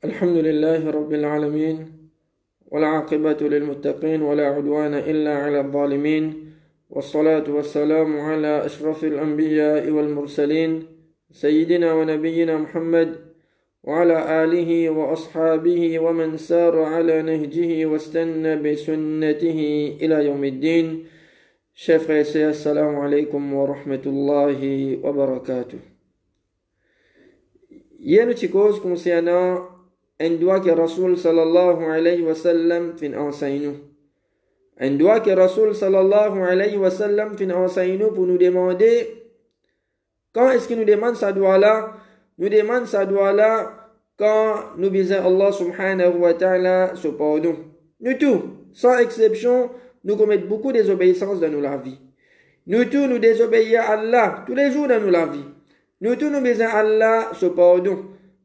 الحمد لله رب العالمين والعاقبة للمتقين ولا عدوان إلا على الظالمين والصلاة والسلام على أشرف الأنبياء والمرسلين سيدنا ونبينا محمد وعلى آله وأصحابه ومن سار على نهجه واستنى بسنته إلى يوم الدين. Chers frères et sœurs, assalamu alaikum wa rahmatullahi wa barakatuh. Hier nous cause concernant un doigt que Rasul sallallahu alayhi wa sallam fin enseigne nous. Un doigt que Rasul sallallahu alayhi wa sallam fin enseigne nous pour nous demander quand est-ce qu'il nous demande sa doigt là. Nous demande sa doigt là quand nous disons Allah subhanahu wa ta'ala ce pardon. Nous tous, sans exception, nous commettons beaucoup de désobéissances dans nos vies. Nous tous, nous désobéissons à Allah tous les jours dans nos vies. Nous tous, nous disons Allah ce pardon.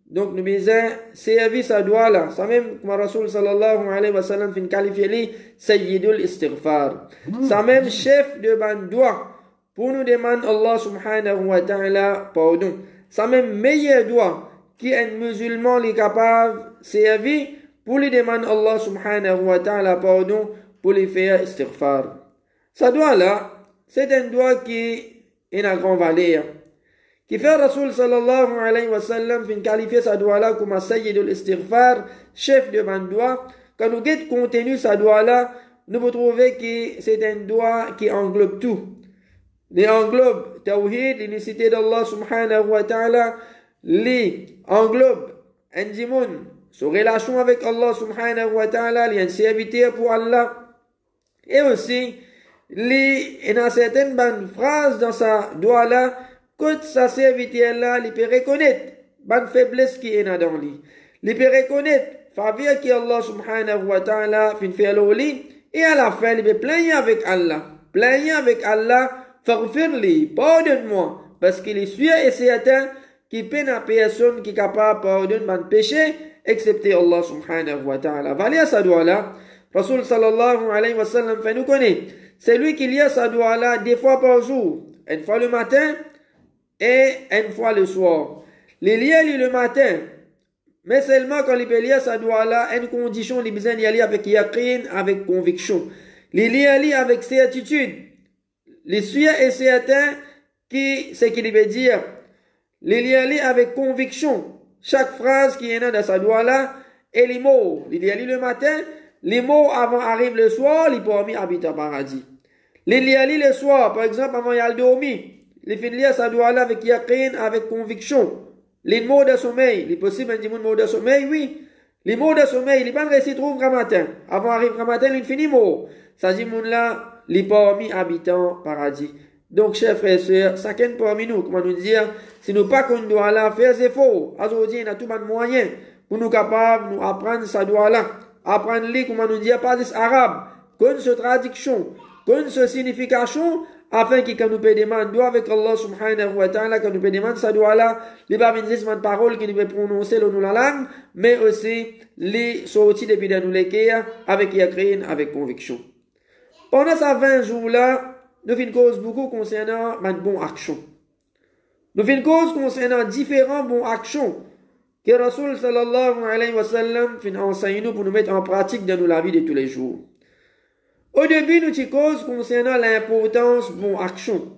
Donc, nous disons service à doigt là. Ça même, comme Rasul sallallahu alayhi wa sallam fin qualifié Sayyidul Istighfar. Ça même chef de bandoua pour nous demander Allah subhanahu wa ta'ala pardon. Ça même meilleur doigt qui est un musulman est capable de servir pour lui demander Allah subhanahu wa ta'ala pardon pour lui faire istighfar. Ça doigt là, c'est un doigt qui est une grande valeur. Qui fait Rasul sallallahu alayhi wa sallam fin qualifier sa doigt là comme Sayyidul Istighfar, chef de bandoua. Quand nous guettons contenu sa doigt là, nous pouvons trouver que c'est un doigt qui englobe tout. Il englobe Tawhid, l'unicité d'Allah subhanahu wa ta'ala, il englobe Ndimoun, sa relation avec Allah subhanahu wa ta'ala, il y a un serviteur pour Allah. Et aussi, il y a certaines bonnes phrases dans sa doigt là, que sa serviteur là, il peut reconnaître bonne faiblesse qui est dans lui. Il peut reconnaître faveur qui Allah subhanahu wa ta'ala fin fait l'oli, et à la fin, il peut plaigner avec Allah. Plaigner avec Allah, faghfirli, pardonne-moi, parce qu'il est sûr et certain qu'il peine à personne qui est capable de pardonner mon péché, excepté Allah subhanahu wa ta'ala. Valez à sa doigt là, Rasul sallallahu alayhi wa sallam fait nous connaître. C'est lui qui lit sa doigt là 2 fois par jour. Une fois le matin et une fois le soir. Les liens le matin. Mais seulement quand il peut lire sa doigt là, une condition, il besoin d'y aller avec yaqin, avec conviction. Les liens avec certitude. Les sûr et certain qui, c'est qu'il veut dire. Les liens avec conviction. Chaque phrase qui est dans sa doigt là, et les mots. Il lit le matin. Les mots avant arrivent le soir, les parmi habitent au paradis. Les liens le soir, par exemple, avant y aller dormir. Les fins lire sa doigt là avec yaqin, avec conviction. Les mots de sommeil, les possibles un mots de sommeil, oui. Les mots de sommeil, les pas récits trouvent grand matin. Avant arrive grand matin, ils finissent mots. Ça dit moun là, les parmi habitants paradis. Donc, chers frères et sœurs, chacun parmi nous, comment nous dire, si nous pas qu'on doit là faire des efforts, aujourd'hui, on a tout de moyen pour nous capables, nous apprendre sa doigt là. Apprendre les, comment nous dire, pas des arabes, qu'on se traduction, qu'on se signification, afin que quand nous peut demander doigt avec Allah subhanahu wa ta'ala, quand nous peut demander sa doigt là, les bavindissements de paroles qui nous peut prononcer dans la langue, mais aussi les sorties depuis dans nous les cœurs, avec yaqin, avec conviction. Pendant ces 20 jours là, nous faisons cause beaucoup concernant ma bonne action. Nous faisons cause concernant différents bonnes actions que Rasul sallallahu alayhi wa sallam fin enseigne nous pour nous mettre en pratique dans la vie de tous les jours. Au début, nous t'y cause concernant l'importance de bonne action.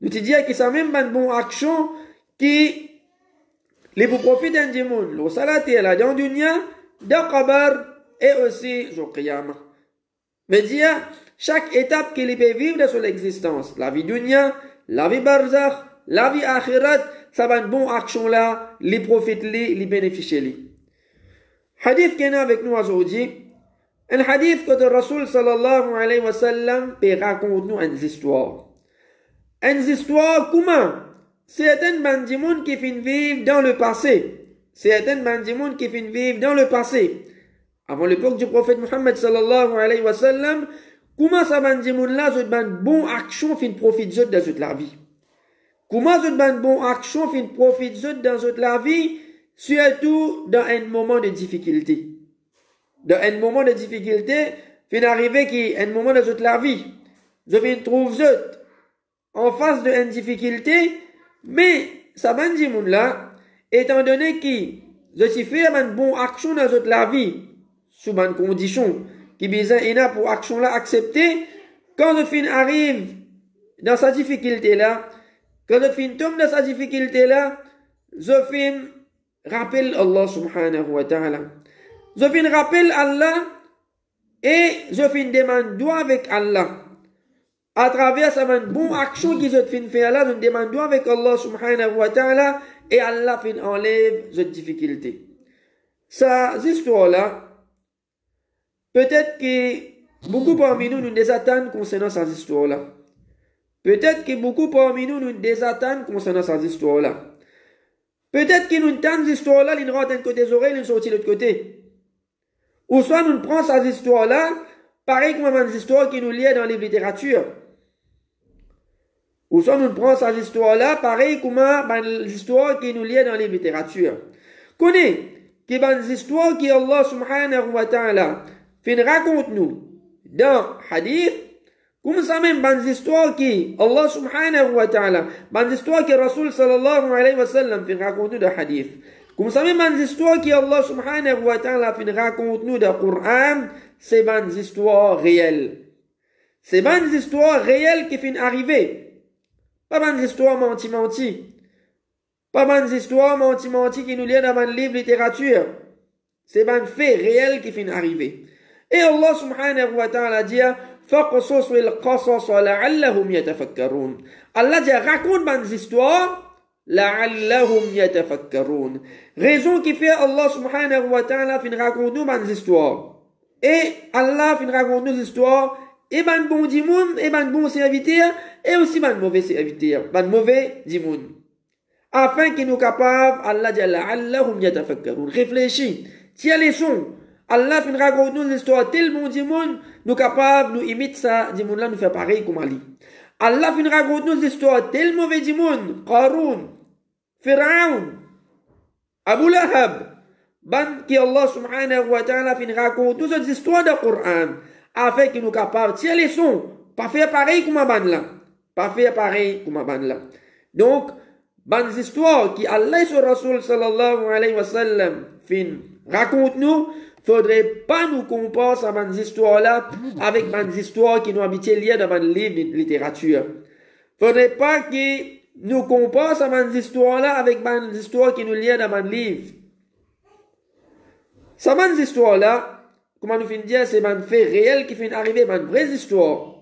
Nous t'y disons que ça même une bonne action qui les pour profiter du monde. Le salat est là dans le dunya, dans le qabar et aussi au qiyamah. Mais dire chaque étape qu'il peut vivre de son existence, la vie dunya, la vie barzakh, la vie akhirat, ça va une bonne action là, les profitent les bénéficient les. Hadith qui est avec nous aujourd'hui, un hadith que le Rasul sallallahu alayhi wa sallam peut raconter nous une histoire. Une histoire comment? Certaines bandimounes qui finissent vivre dans le passé. Certaines bandimounes qui finissent vivre dans le passé. Avant l'époque du prophète Muhammad sallallahu alayhi wa sallam, comment ça bandimoun là, cette bonne action fin profite de toute la vie? Comment cette bonne action fin profite dans toute la vie, surtout dans un moment de difficulté? Dans un moment de difficulté, fin arriver qui un moment de toute la vie. Je viens trouver en face d'une difficulté, mais ça bandimoun là, étant donné que je t'y fais une bonne action dans toute la vie, sous une condition, qui besoin est pour action là accepter, quand le fin arrive dans sa difficulté là, quand le fin tombe dans sa difficulté là, je fin rappelle Allah subhanahu wa ta'ala. Je fin rappelle Allah et je fin demande doigt avec Allah. À travers sa bonne action qui je fin faire là, je demande doigt avec Allah subhanahu wa ta'ala et Allah fin enlève cette difficulté. Cette histoire là, peut-être que beaucoup parmi nous désattendent concernant cette histoire là. Peut-être que beaucoup parmi nous désattendent concernant cette histoire là. Peut-être que nous entendons cette histoire là, nous rentrent d'un côté des oreilles, nous sortent de l'autre côté. Ou soit nous prenons cette histoire là, pareil comme une histoire qui nous lie dans les littératures. Ou soit nous prenons cette histoire là, pareil comme une histoire qui nous lie dans les littératures. Connais que une histoire qui Allah subhanahu wa ta'ala fin raconte nous dans hadith, comme ça même une histoire qui Allah subhanahu wa ta'ala, une histoire que Rasul sallallahu alayhi wa sallam fin raconte nous dans hadith. Comme ça même une histoire qui Allah subhanahu wa ta'ala fin raconte nous dans Coran, c'est une histoire réelle. C'est une histoire réelle qui fin arriver. Pas une histoire menti-menti. Pas une histoire menti-menti qui nous lie dans un livre de littérature. C'est un fait réel qui fin arriver. Et Allah subhanahu wa ta'ala dit, فَقْصُصُ الْقَصَصَ لَعَلَّهُمْ يَتَفَكَّرُونَ. Allah dit, raconte une histoire, لَعَلَّهُمْ يَتَفَكَّرُونَ. Raison qui fait Allah subhanahu wa ta'ala fin raconte nous une histoire. Et Allah fin raconte nous une histoire, et ben bon dimoun, et ben bon serviteur, et aussi ben mauvais serviteur, ben mauvais dimoun. Afin qu'il nous capable, Allah dit, la'allahum yatafakkarun. Réfléchis, tiens les sons. Allah fin raconte nous l'histoire tellement dimoun, nous capable, nous imite ça, dimoun là, nous fait pareil comme Ali. Allah fin raconte nous l'histoire tellement mauvais dimoun, Qarun, Pharaon, Abu Lahab, ban qui Allah subhanahu wa ta'ala fin raconte nous cette histoire de Coran. Afin qu'il nous capable, tiens les sons, pas faire pareil comme ban là. Pas faire pareil comme ban là. Donc, ban histoire qui Allah sur Rasul sallallahu alayhi wa sallam fin raconte nous, faudrait pas nous comparer à ban histoire là avec ban histoire qui nous habituent liées dans ban livre de littérature. Faudrait pas que nous comparer à ban histoire là avec ban histoire qui nous liées dans ban livre. Ça ban histoire là, comment nous finissons dire, c'est un fait réel qui finit arriver, une vraie histoire.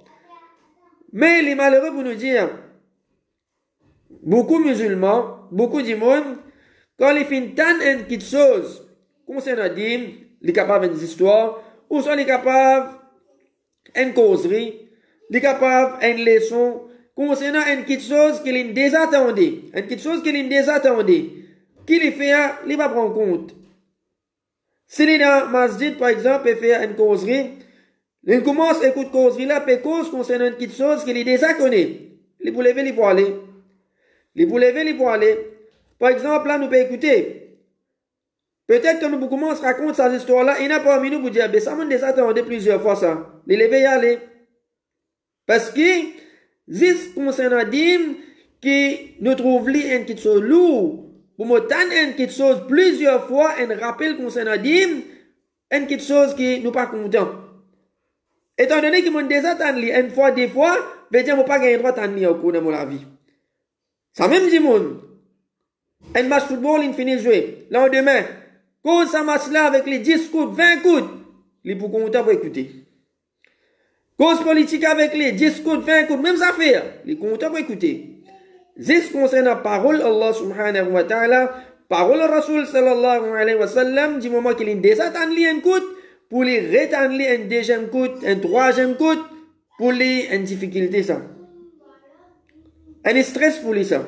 Mais les malheureux pour nous dire, beaucoup musulmans, beaucoup du monde, quand ils finissent une petite chose concernant Dim, ils sont capables d'une histoire, ou soit ils sont capables d'une causerie, ils sont capables d'une leçon, concernant une petite chose qu'ils désattendaient, une petite chose qu'ils désattendaient, qui les fait, ils ne va prendre compte. Si il est dans masjid, par exemple, et fait une causerie, il commence à écouter causerie là, puis cause concernant une petite chose qu'il est déjà connaît. Il peut lever, il peut aller. Il peut lever, il peut aller. Par exemple, là, nous pouvons écouter. Peut-être que nous commençons à raconter cette histoire-là, il n'y a pas un minute pour dire, mais ça m'a déjà attendu plusieurs fois ça. Il lever y aller. Parce que, juste concernant Dim, qui nous trouve li une petite chose lourde, pour me tendre une petite chose plusieurs fois, un rappel concernant Dim, une petite chose qui nous pas content. Étant donné que mon déjà tendre une fois, deux fois, veut dire que je pas gagner droit tendre au cours de mon vie. Ça même dit mon. Un match football, il finit jouer. Lendemain, cause ça match là avec les 10 coups, 20 coups, il est pour content pour écouter. Cause politique avec les 10 coups, 20 coups, même affaire, il est content pour écouter. This concernant parole Allah subhanahu wa ta'ala, parole Rasul sallallahu alayhi wa sallam, du moment qu'il déjà tendre un coup, pour les retendre un deuxième coup, un troisième coup, pour les une difficulté ça. Un stress pour les ça.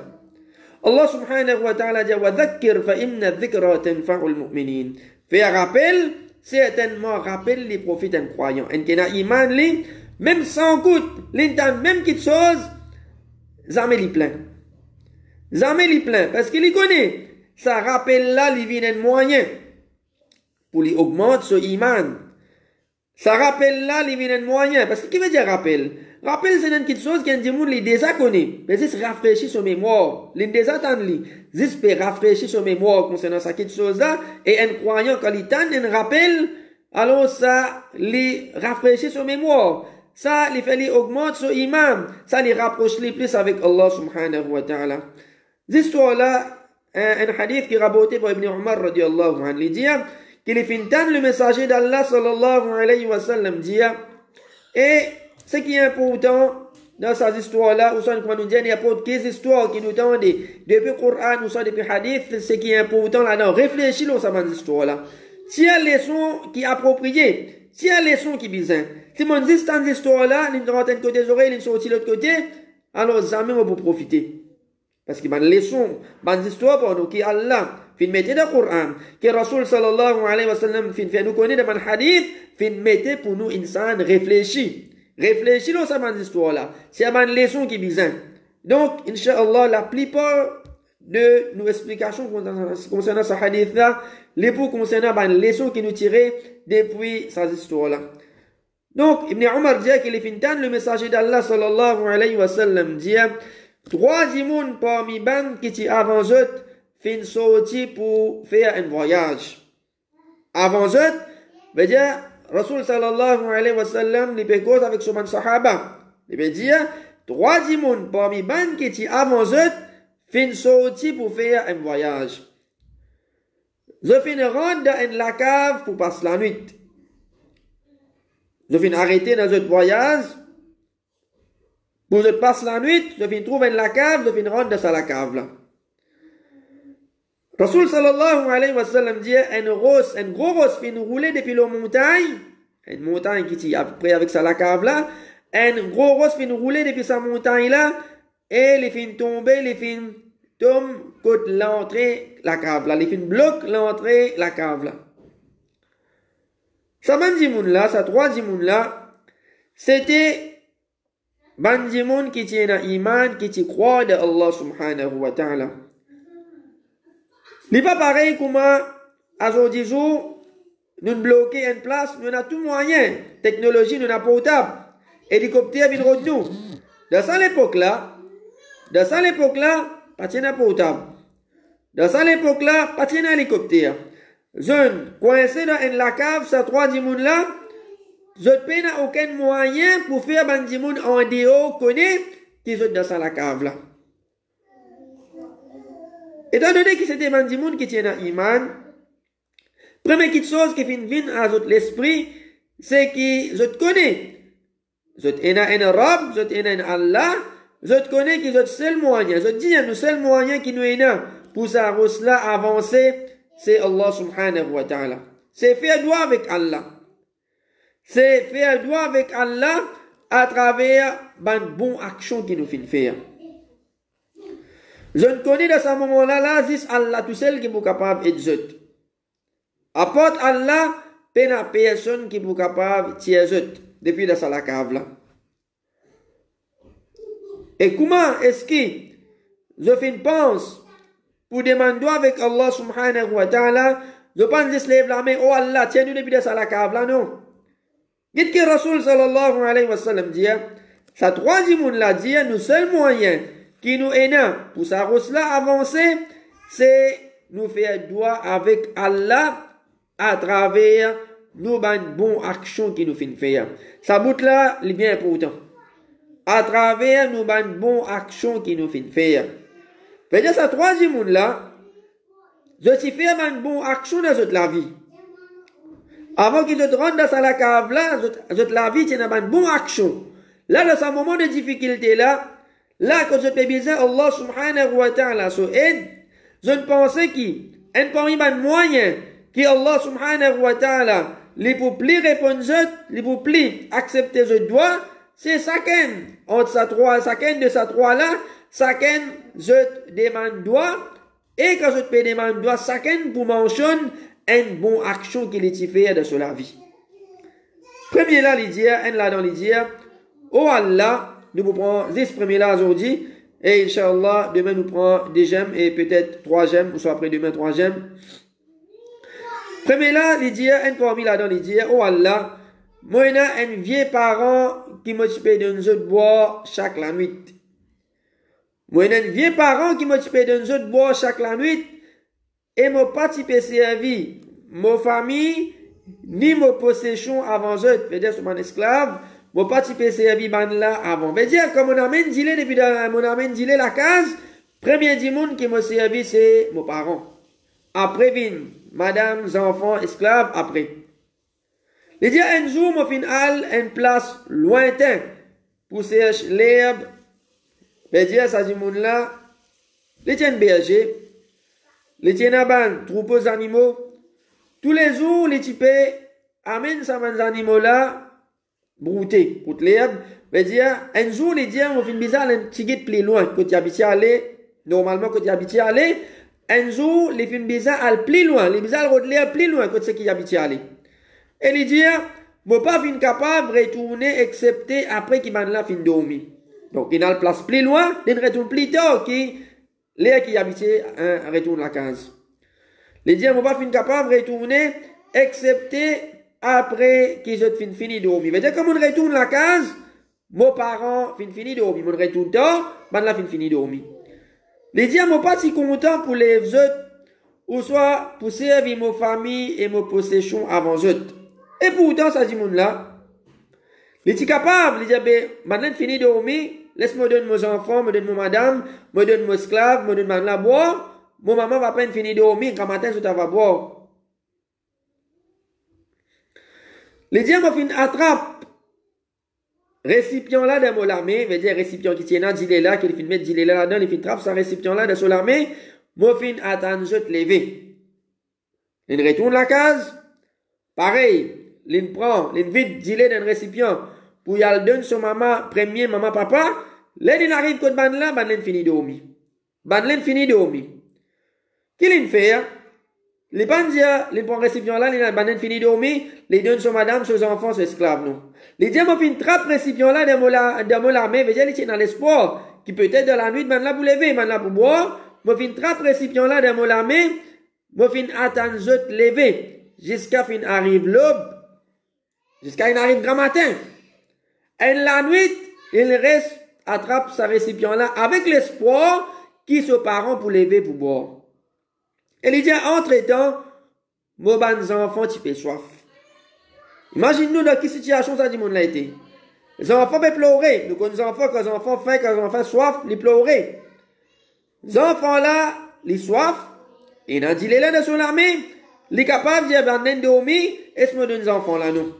Allah subhanahu wa ta'ala dit, wa dhakkir fa inna dhikra tanfa'ul mu'minin. Faire rappel, certainement rappel les prophètes et croyants. En qui n'a iman li, même sans coup, l'intan même quelque chose, jamais li plein. Jamais li plein, parce qu'il y connaît. Ça rappelle là, il vient un moyen pour lui augmenter ce iman. Ça rappelle là, les viennent moyen. Parce que qui veut dire rappel? Rappel, c'est une petite chose qui dit moun les déjà connaît. Mais c'est rafraîchir son mémoire. Les déjà attendent li. Juste peut rafraîchir son mémoire concernant cette petite chose là. Et un croyant, quand il tente un rappel, alors ça, les rafraîchit son mémoire. Ça, les fait les augmente son imam. Ça, les rapproche les plus avec Allah subhanahu wa ta'ala. Cette histoire-là, un hadith qui est rapporté par Ibn Umar radiallahu anhu, il dit, qu'il est fintan le messager d'Allah sallallahu alayhi wa sallam dit, et ce qui est important dans cette histoire-là, ou soit nous dit, il y a pas de 15 histoires qui nous tendent depuis le Coran ou soit depuis le hadith, ce qui est important là-dedans, réfléchis dans cette histoire-là. Si il y a des leçons qui appropriées, si il y a des leçons qui bizarres, si mon dit cette histoire-là, il y a un côté des oreilles, il y a de l'autre côté, alors jamais on peut profiter. Parce qu'il y a des leçons, des histoires pour nous, qui Allah, fin mettez dans le Coran, que Rasul sallallahu alayhi wa sallam, fin fait nous connaître dans le hadith, fin mettez pour nous, insan, réfléchis. Réfléchis dans cette histoire-là. C'est une leçon qui est bizarre. Donc, Inch'Allah, la plupart de nos explications concernant ce hadith-là, les pour concernant une leçon qui nous tirait depuis cette histoire-là. Donc, Ibn Umar dit qu'il est fintan, le messager d'Allah sallallahu alayhi wa sallam dit, trois dimoun parmi ban qui t'y avant eux, fin sorti pour faire un voyage. Avant eux, veut dire, Rasul sallallahu alayhi wa sallam, il peut cause avec son sahaba. Il peut dire, trois dimoun parmi ban qui t'y avant eux, fin sorti pour faire un voyage. Je fin rendre dans la cave pour passer la nuit. Je fin arrêter dans notre voyage. Pour je passe la nuit, je fin trouver la cave, je fin rendre dans la cave là. Rasul sallallahu alayhi wa sallam dit, un gros ros fin rouler depuis la montagne, une montagne qui est à peu près avec ça la cave là, un gros ros fin rouler depuis sa montagne là, et les fin tomber, les fin tombe côté l'entrée la cave là, les fin bloque l'entrée la cave là. Ça bandimoun là, ça trois dimoun là, c'était bandimoun qui tient un iman, qui t'y croit de Allah subhanahu wa ta'ala. N'est pas pareil comment, à aujourd'hui jour, nous bloquons une place, nous avons tout moyen. Technologie, nous avons portable. Hélicoptère, vient de nous. Dans cette époque-là, pas de portable. Dans cette époque-là, pas de hélicoptère. Jeune, coincé dans la cave, ces trois dimoun là, je n'ai aucun moyen pour faire un dimoun en dehors, connaît, qui sont dans la cave là. Étant donné que c'était un dimoun qui tient un iman, première chose qui vient à l'esprit, c'est que je te connais. Je te un Rab, je te un Allah, je te connais que je te seul moyen. Je te dis, le seul moyen qui nous est là pour ça avancer, c'est Allah subhanahu wa ta'ala. C'est faire droit avec Allah. C'est faire droit avec Allah à travers une bonne action qui nous fait faire. Je ne connais dans ce moment-là, c'est Allah tout seul qui est capable d'être. Apporte Allah, peine à personne qui est capable d'être depuis la cave là. Et comment est-ce que je pense pour demander avec Allah subhanahu wa ta'ala, je pense que je lève la main, oh Allah, tiens-nous depuis la cave là, non? Dites que Rasul sallallahu alayhi wa sallam dit, ça troisième monde là dit, nous seul moyen qui nous est là pour ça avancer, c'est nous faire droit avec Allah à travers nos bonnes actions qui nous font faire. Ça bout là, c'est bien important. À travers nos bonnes actions qui nous font faire. Fait dire ça troisième monde là, je suis fait une bonne action dans toute la vie. Avant qu'ils te rendent dans la cave là, toute la vie, tu as une bonne action. Là, dans ce moment de difficulté là, là, quand je te besoin, Allah subhanahu wa ta'ala so aide, je ne pensais qu'il y a parmi les moyens que Allah subhanahu wa ta'ala les pour plus répondre, les pour plus accepter ce droit, c'est chacun entre sa trois, chacun de sa trois là, chacun je demande droit, et quand je te demande droit, chacun pour mentionner une bonne action qu'il est fait de la vie. Premier là, il dit, un là dans l'idée, oh Allah, nous vous prenons 10 premiers là aujourd'hui, et Inch'Allah, demain nous prenons des gemmes, et peut-être 3 gemmes, ou soit après demain 3 gemmes. Premier là, il dit, un parmi là dans l'idée, oh Allah, moi, il y a un vieux parent qui m'occupe de nous autres boire chaque la nuit. Moi, il y a un vieux parent qui m'occupe de nous autres boire chaque la nuit. Et mon pas type servi, mon famille, ni mon possession avant eux. C'est-à-dire, sur mon esclave, mon pas type servi ban là avant. C'est-à-dire, comme on amène dilé depuis on amène dilé la case, premier du monde qui m'a servi, c'est mon parent. Après, vin, madame, enfants, esclaves, après. Il dit un jour, mon final, une place lointaine pour sécher l'herbe. Il dit ça du monde là, il tient berger, il tient un ban, troupeaux d'animaux. Tous les jours, les types amènent ces animaux là, broutés, pour l'herbe. Il dit un jour, il dit, mon fin bizarre, un petit guide plus loin, quand tu habites à aller, normalement, quand tu habites à aller, un jour, les fin bizarre allent plus loin, les bizarres roulent l'herbe plus loin, quand c'est qui habitent à aller. Et il dit, mon pas fin capable de retourner, excepté après qu'il m'a la fin dormi. Donc, il a la place plus loin, il retourne plus tard, qui, l'air qui habitait, retourne la case. Il dit, mon pas fin capable de retourner, excepté après qu'ils aient fini dormi. Mais comme on retourne la case, mon parent fin fini dormi. Mon retourne tard, man la fin fini dormi. Il dit, mon pas si content pour les autres, ou soit pour servir mon famille et mon possession avant eux. Et pourtant, ça dit mon là, il est capable, il dit, ben, maintenant fini de dormir, laisse-moi donner mes enfants, me donne mon madame, me donne mon esclave, me donne mon la boire, mon maman va pas finir de dormir, quand matin, je va boire. Il dit, mon fin attrape, récipient là de mon armée, veut dire récipient qui tient là, dit là, qu'il fin mettre dit là là-dedans, il fin trappe ce récipient là de son armée, mon fin attend, je te lever. Il retourne la case, pareil. L'in prend, l'in vide, dit-le dans le récipient, pour y aller donner son maman, premier, maman, papa, l'in arrive côté ban là, ban l'in fini dormi. Ban l'in fini dormi. Qui l'in fait, les ban dia, l'in prend récipient là, l'in ban l'in fini dormi, les donne son madame, ses enfants, ses esclaves, non. Les dia, mon fin trappe récipient là, dans mon l'armée, veut dire, il tient dans l'espoir, qui peut-être dans la nuit, ban là pour lever, ban là pour boire, mon fin trappe récipient là, dans mon l'armée, mon fin attend, je te lever, jusqu'à fin arrive l'aube, jusqu'à il arrive grand matin. Et la nuit, il reste, attrape sa récipient là, avec l'espoir qui se parent pour lever pour boire. Et il dit, entre-temps, mon ban enfants, tu peux soif. Imagine-nous dans quelle situation ça dit mon l'a été. Les enfants peuvent pleurer. Nous connaissons les enfants, quand les enfants faim, quand les enfants soif, ils pleurer. Les enfants là, les soif, et dans dit les là de son armée, les capables de dire, ben, dormir, et se me donne les enfants là, non.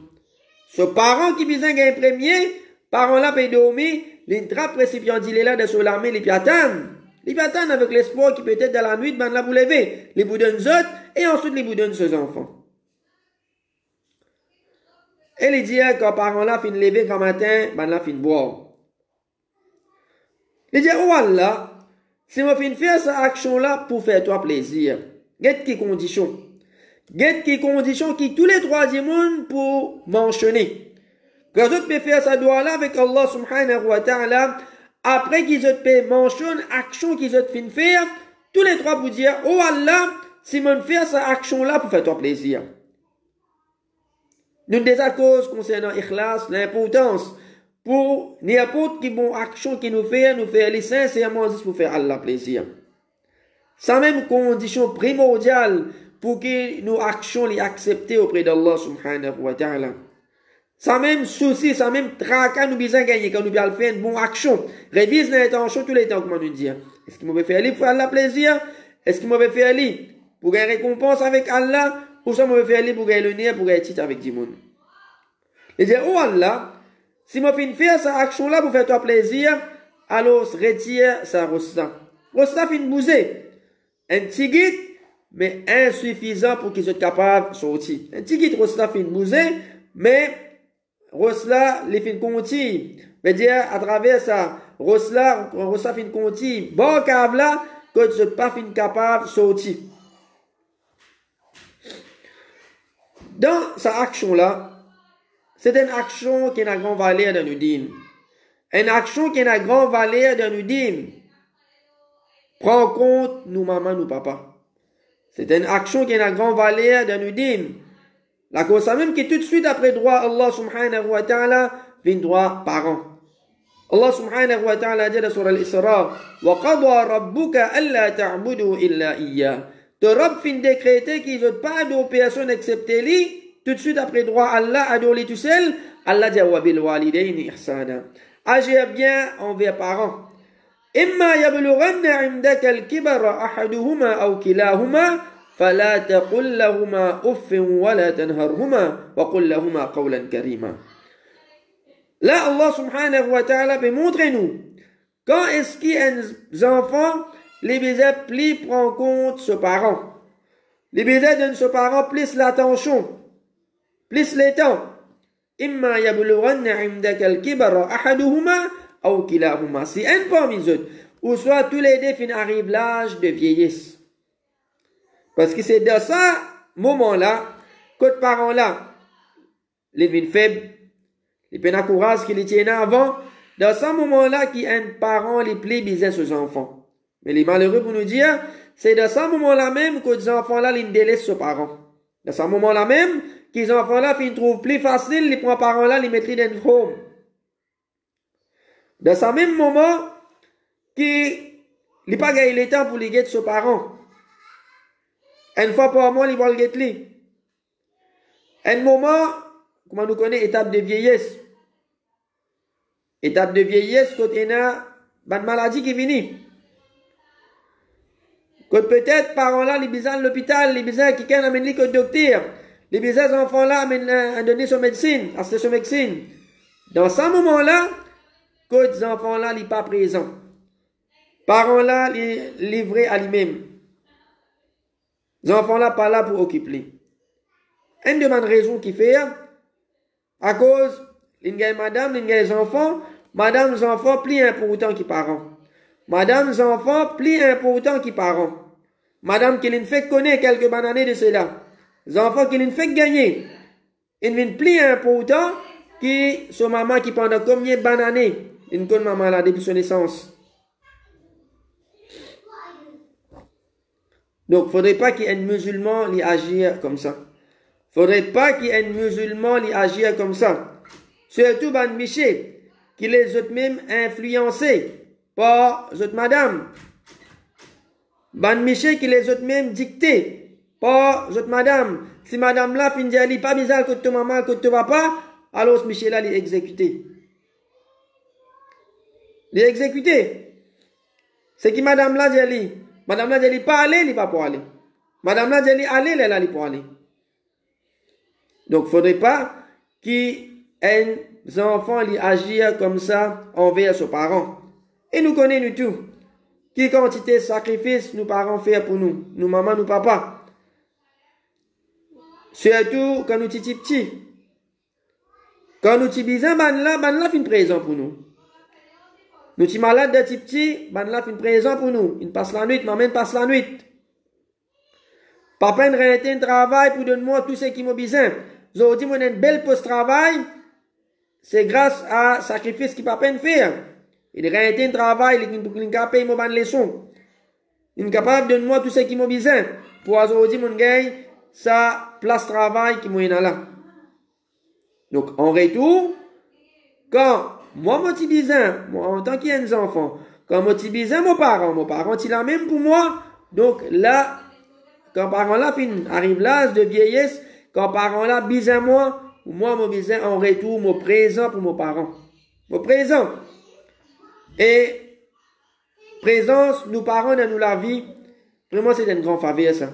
Ce parent qui besoin gagner premier, parent là peut dormir, les trappe récipient dit là de son armée, les piatans. Les piatans avec l'espoir qui peut être dans la nuit, ben là vous lever, les boudons autres, et ensuite les boudons ses enfants. Et les dit quand parent là fin lever quand matin, ben là fin boire. Les dit oh Allah, si moi fin faire cette action là pour faire toi plaisir, quelles qui conditions? Get qui conditions qui tous les trois du monde pour mentionner. Quand vous pouvez faire ça doigt là avec Allah subhanahu wa ta'ala, après qu'ils ont fait mentionner action qu'ils ont fait faire, tous les trois pour dire, oh Allah, si mon faire cette action là pour faire toi plaisir. L'une des causes concernant ikhlas, l'importance pour n'importe qui bon action qui nous fait les sincèrement juste pour faire Allah plaisir. Sans même condition primordiale pour que nos actions les acceptées auprès d'Allah subhanahu wa ta'ala. Sans même souci, sans même tracas, nous besoin gagner quand nous bien faire une bonne action. Révise l'intention tous les temps, comment nous dire. Est-ce qu'il m'avait fait aller pour Allah plaisir? Est-ce qu'il m'avait fait aller pour gagner récompense avec Allah? Ou ça m'avait fait aller pour gagner le nez, pour gagner titre avec du monde? Et dire, oh Allah, si m'a fait faire cette action-là pour faire toi plaisir, alors retire sa rosta. Rosta fin bouger. Un petit guide, mais insuffisant pour qu'ils soient capables de sortir. Un petit guide rosta fin bouger, mais rosta les fin conti. Mais dire, à travers ça, rosta fin conti. Bon cave là, que tu sois pas fin capable de sortir. Dans cette action-là, c'est une action qui a grande valeur dans nous dîmes. Une action qui a grande valeur dans nous dîmes. Prends compte nous maman, nous papa. C'est une action qui a grande valeur dans nous dîmes. La cause ça même qui tout de suite après droit Allah subhanahu wa ta'ala vient droit parent. Allah subhanahu wa ta'ala dit dans surah Al-Isra wa qada rabbuka alla ta'budu illa iyyah. Te Rabb fin décréter qu'ils n'ont pas d'autre personne excepté lui. Tout de suite après droit Allah adore lui tout seul. Allah dit wa bil walidayni ihsana. Agir bien envers parents. إما يبلغن عندك الكبر أحدهما أو كلاهما فلا تقل لهما أف ولا تنهرهما وقل لهما قولا كريما. Là, Allah subhanahu wa ta'ala peut montrer nous quand est-ce qu'un enfant les baisers plus prend compte ce parent. Les baisers donnent ce parent plus l'attention, plus le temps. إما يبلغن عندك الكبر أحدهما أو كلاهما. Si un parmi eux, ou soit tous les deux fin arrivent l'âge de vieillesse. Parce que c'est dans ce moment-là que les parents-là, les vins faibles, les peines courage qui les tiennent avant, dans ce moment-là qu'un parent les plaît bizarre aux enfants. Mais les malheureux pour nous dire, c'est dans ce moment-là même que les enfants-là les délaissent aux parents. Dans ce moment-là même, que les enfants-là ils trouvent plus facile, les parents-là les mettent dans le home. Dans ce même moment, qui n'a pas gagné le temps pour les guetter ses parents. Une fois par mois, ils vont le guetter. Un moment, comment nous connaissons, étape de vieillesse. Étape de vieillesse, quand il y a une maladie qui vient. Quand peut-être, parents-là, les besoins de l'hôpital, les besoins qui viennent amener le docteur, les besoins des enfants-là amènent à donner son médecine, à son médecine. Dans ce moment-là, quand les enfants-là ne sont pas présents, parents-là les livrés à lui-même, les enfants-là pas là pour occuper. Une de mes raisons qui fait, à cause, il y a madame, il y a les enfants, madame, les enfants, plus important que parents. Madame, les enfants, plus important que parents. Madame, qui ne fait connaître quelques bananes de cela. Les enfants qui ne fait gagner. Ils viennent plus important que son maman qui pendant combien de bananes. Une bonne maman là depuis son naissance. Donc, il ne faudrait pas qu'il y ait un musulman qui agisse comme ça. Il ne faudrait pas qu'il y ait un musulman qui agisse comme ça. Surtout, ban Miché, qui les autres même influencés par les autres madame. Ban Miché qui les autres même dictés par les autres madame. Si madame là fin dit pas bizarre que ton maman, que ton papa, alors ce Miché là, il est exécuté. Les exécuter. C'est qui madame là dit. Madame là dit pas aller, il pas pour aller. Madame là dit aller, elle là pour aller. Donc faudrait pas qu'un enfant agisse comme ça envers ses parents. Et nous connaissons tout. Quelle quantité de sacrifices nos parents font pour nous, nos mamans, nos papas. Surtout quand nous sommes petits. Quand nous sommes bizarres, ban là fin présent pour nous. Nous sommes malades de petit, ban là fin présent pour nous. Il passe la nuit, maman passe la nuit. Papa a un travail pour donner-moi tout ce qui m'a besoin. Aujourd'hui, moi, un bel post-travail. C'est grâce à sacrifice que papa fait. Il a un travail, il est capable de me leçon. Il est capable de donner-moi tout ce qui m'a besoin. Pour aujourd'hui, mon gagne sa place de travail qui m'a là. Donc, en retour, quand moi, je suis besoin, moi, en tant qu'un enfant, quand je suis besoin, mon parent, il a même pour moi. Donc, là, quand parent là arrive l'âge de vieillesse, quand parent là besoin moi mon besoin en retour, mon présent pour mon parent. Mon présent. Et, présence, nous parents dans la vie, vraiment c'est une grande faveur ça.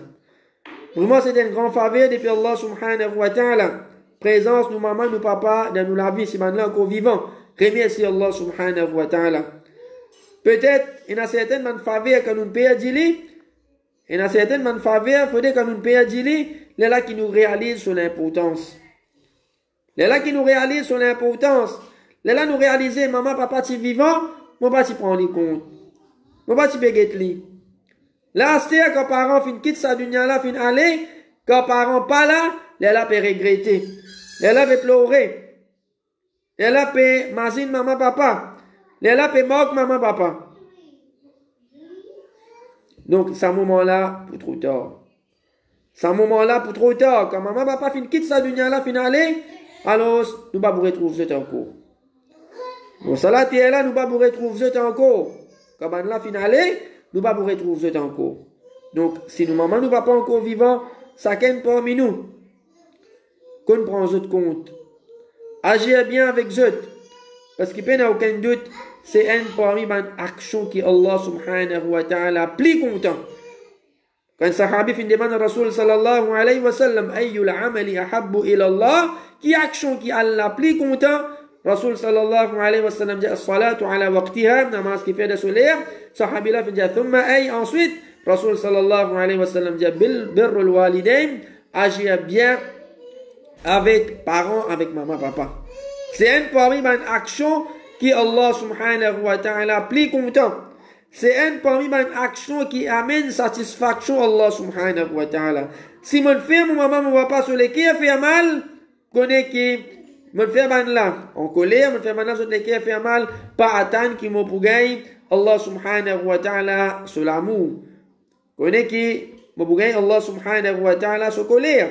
Vraiment c'est une grande faveur depuis Allah subhanahu wa ta'ala. Présence, nous maman, nous papa dans la vie, c'est maintenant encore vivant. Remercie Allah subhanahu wa ta'ala. Peut-être, il y a certaines faveurs que nous ne payons d'y. Il y a certaines faveurs, il faudrait que nous payons d'y. Les là qui nous réalisent son importance. Les là qui nous réalisent son importance. Les là nous réaliser, maman, papa, tu es vivant, mon papa, tu prends les comptes. Mon papa, tu peux guetter. Là, c'est quand parents fin quitte sa dunya là, fin aller, quand parents pas là, les là peut regretter. Les là peut pleurer. Les là peut imaginer maman, papa. Les là peut moquer maman, papa. Donc, ce moment-là, pour trop tard. C'est un moment-là pour trop tard. Quand maman, papa fin quitte sa dunya là, fin aller, alors, nous pas vous retrouver encore. Bon, salat est là, nous pas vous retrouver encore. Quand on là, fin aller, nous pas vous retrouver encore. Donc, si nous maman, nous pas encore vivant, ça qu'est parmi nous. Qu'on prend autres compte. Agir bien avec eux. Parce qu'il n'y a aucun doute, c'est un parmi les actions qui Allah subhanahu wa ta'ala plus content. Quand sahabi fin demande à Rasul sallallahu alayhi wa sallam, ayyul amali ahabbu ila Allah, qui action qui Allah plus content, Rasul sallallahu alayhi wa sallam dit as-salatu ala waqtiha, namaz qui fait de solaire, sahabi là fin dit thumma ay, ensuite, Rasul sallallahu alayhi wa sallam dit birrul walidain, agir bien avec parents, avec maman, papa. C'est un parmi les actions qui Allah subhanahu wa ta'ala plus content. C'est un parmi les actions qui amène satisfaction à Allah subhanahu wa ta'ala. Si mon frère, mon maman, mon papa sur les qui fait mal, connaît qui, mon frère ban là, en colère, mon frère ban là sur les qui fait mal, pas attendre qui m'ont pour gagner, Allah subhanahu wa ta'ala sur l'amour. Connaît qui, m'ont pour gagner Allah subhanahu wa ta'ala sur colère.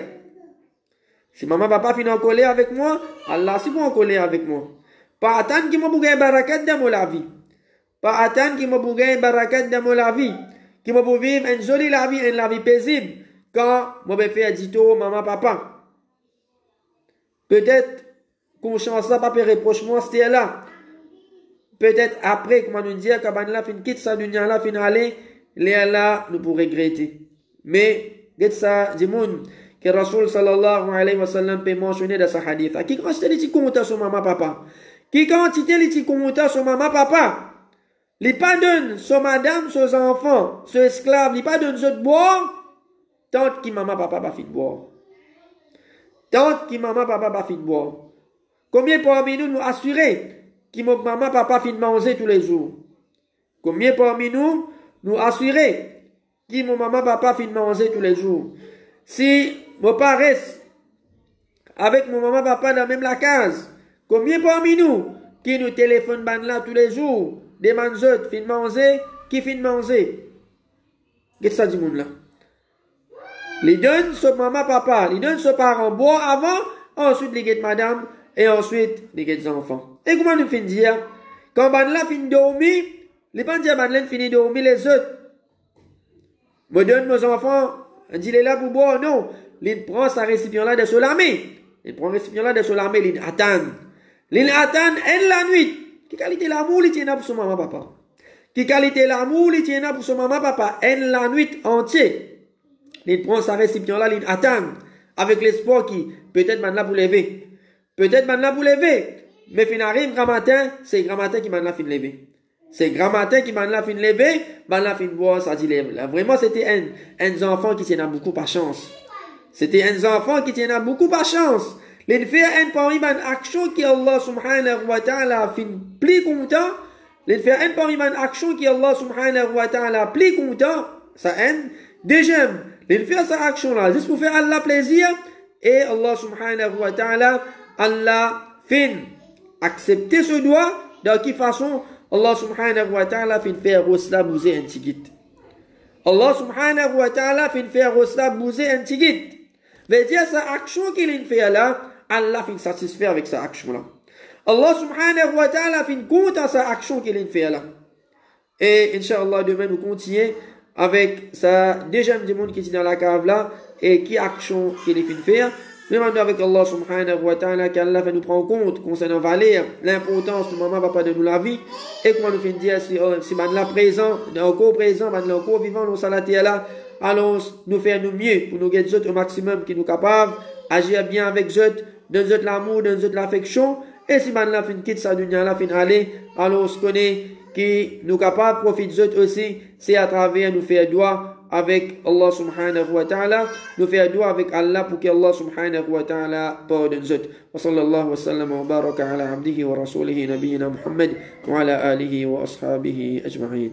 Si maman, papa finit en colère avec moi, Allah c'est bon en colère avec moi. Pas attendre qui m'ont pour gagner barakat dans la vie. Pas attendre qui m'ont pour gagner barakat dans la vie. Qui m'ont pour vivre une jolie la vie, une la vie paisible. Quand moi vais faire dito maman, papa. Peut-être qu'on chance ça, pas reproche moi, c'était là. Peut-être après, comment nous dire, quand on fin quitte sa dunya là, fin aller, là, nous pourrons regretter. Mais, dites ça, du monde, que Rasul sallallahu alayhi wa sallam peut mentionner dans sa hadith. Qui quantité les comptes sur maman, papa? Qui quantité les comptes sur maman, papa? Les pas donne sur madame, sur enfants, sur esclaves, les pas donne sur boire, tant que maman, papa pas fit boire. Tant que maman, papa pas fit boire. Combien parmi nous nous assurer que maman, papa fit manger tous les jours? Combien parmi nous nous assurer que mon maman, papa fit manger tous les jours? Si mon père reste avec mon maman, papa dans même la case, combien parmi nous qui nous téléphone là tous les jours, demandent autres, fin manger, qui fin manger? Qu'est-ce que ça dit, monde là? Les donne ce maman, papa, les donne ce parent boire avant, ensuite les guettes madame, et ensuite les guettes enfants. Et comment nous fin dire? Quand ban là fin dormir, les pas dire ban là fin dormir les autres. Me donne mes enfants, dit les là pour boire, non. Il prend sa récipient là de solamé. Il prend récipient là de solamé, il attend. Il attend en la nuit. Qui qualité l'amour il tient pour son maman papa? Qui qualité l'amour il tient pour son maman papa? En la nuit entière. Il prend sa récipient là, il attend. Avec l'espoir qui, peut-être maintenant pour lever. Peut-être maintenant pour lever. Mais fin arrive grand matin, c'est grand matin qui maintenant fin lever. C'est grand matin qui maintenant fin lever, maintenant fin boire, ça dit lève. Vraiment c'était un enfant qui tient beaucoup par chance. C'était un enfant qui tient beaucoup par chance. Il fait un parmi les actions qui Allah subhanahu wa ta'ala fin plus content. Il fait un parmi les actions qui Allah subhanahu wa ta'ala plus content. Ça un deuxième. Il fait cette action là juste pour faire Allah plaisir. Et Allah subhanahu wa ta'ala, Allah fin accepter ce doigt. De quelle façon Allah subhanahu wa ta'ala fin faire cela bouger un tigit. Allah subhanahu wa ta'ala fin faire cela bouger un tigit. Veut dire sa action qu'il fait là, Allah fin satisfaire avec sa action là. Allah subhanahu wa ta'ala fin compte à sa action qu'il fait là. Et Inch'Allah demain nous continuons avec sa deuxième démon qui est dans la cave là et qui action qu'il fin faire. Demandons avec Allah subhanahu wa ta'ala qu'Allah va nous prendre compte concernant valeur, l'importance du maman papa de nous la vie et comment nous fin dire si man là présent, encore présent, man là encore vivant, nous salater là, allons nous faire nous mieux pour nous guider au maximum qui nous capables, agir bien avec eux, donner eux l'amour, donner eux l'affection et si man là fin quitte sa dunya là fin aller, allons se connaît qui nous capables profiter d'eux aussi, c'est à travers nous faire doigt avec Allah subhanahu wa ta'ala, nous faire doigt avec Allah pour que Allah subhanahu wa ta'ala pardonne nous. Wa sallallahu wa sallam wa baraka ala abdihi wa rasulihi nabiyina Muhammad wa ala alihi wa ashabihi ajma'in.